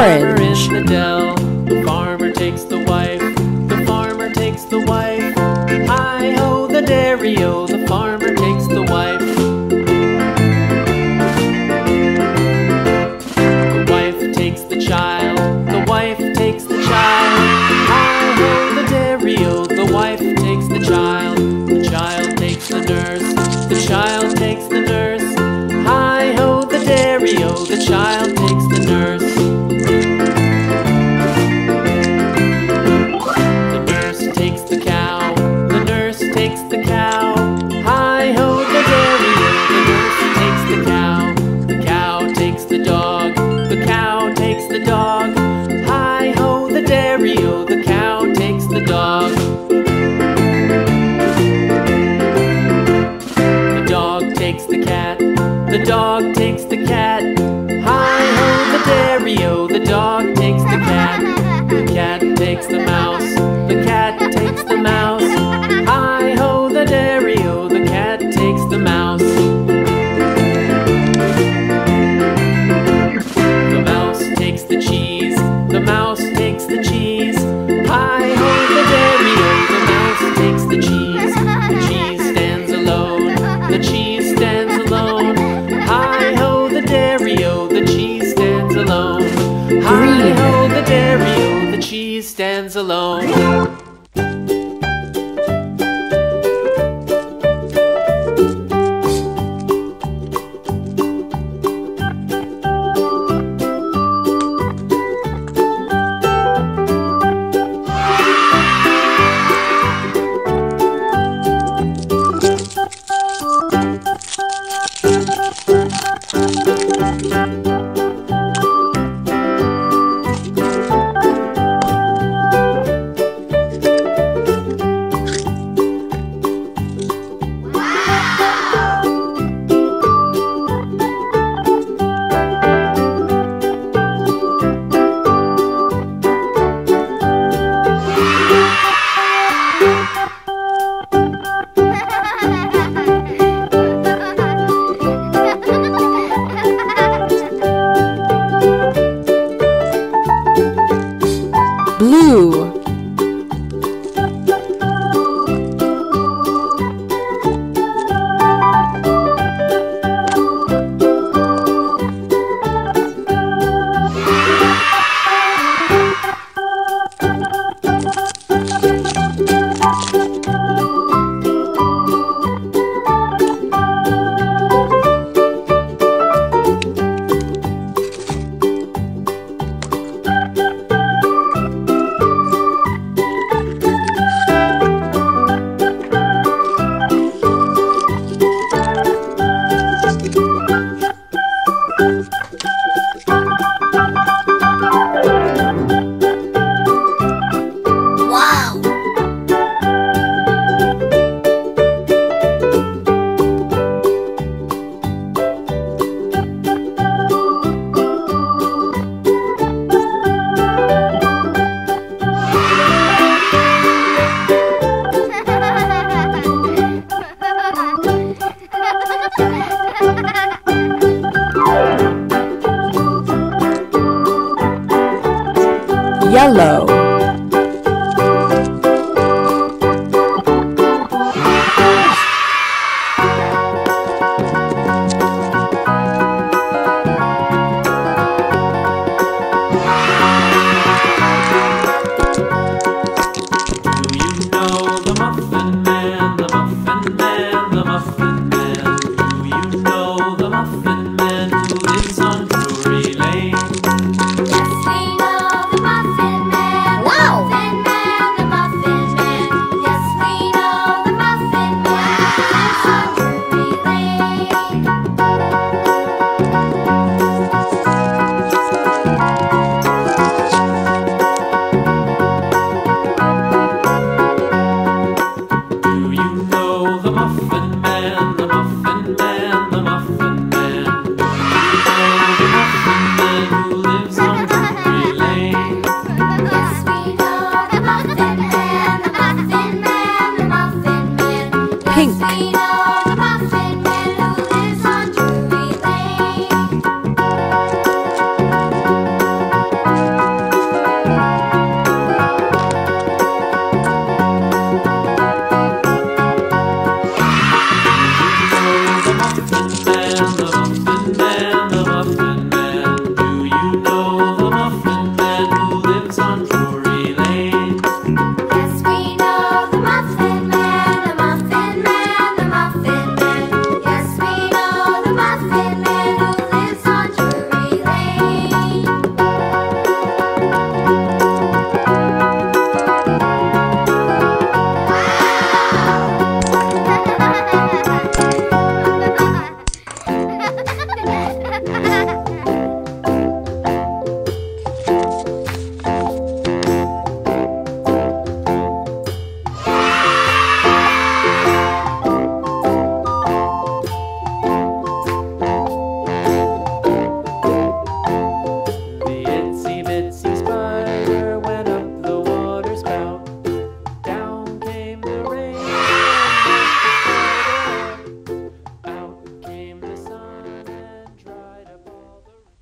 Orange. In the dell, the farmer takes the wife. The farmer takes the wife. Hi-ho, the dairy-o, the farmer takes the wife. The wife takes the child. The wife takes the child. Hi-ho, the dairy-o, the wife takes the child. The child takes the nurse. The child takes the nurse. Hi-ho, the dairy-o, the child takes the nurse. The nurse takes the cow. The nurse takes the cow. Hi-ho, the dairy-o, the nurse takes the cow. The cow takes the dog. The cow takes the dog. Hi-ho, the dairy-o, the cow takes the dog. The dog takes the cat. The dog takes the cat. Hi-ho, the dairy-o, the dog takes the cat. The cat takes the mouse. The cat takes the mouse. Hi-ho, the dairy-o, the cat takes the mouse. The mouse takes the cheese. The mouse takes the cheese. Hi-ho, the dairy-o, the mouse takes the cheese. The cheese stands alone. The cheese stands alone. Hi-ho, the dairy-o, the cheese stands alone. Hi-ho, the dairy-o, the cheese stands alone. Blue. Yellow.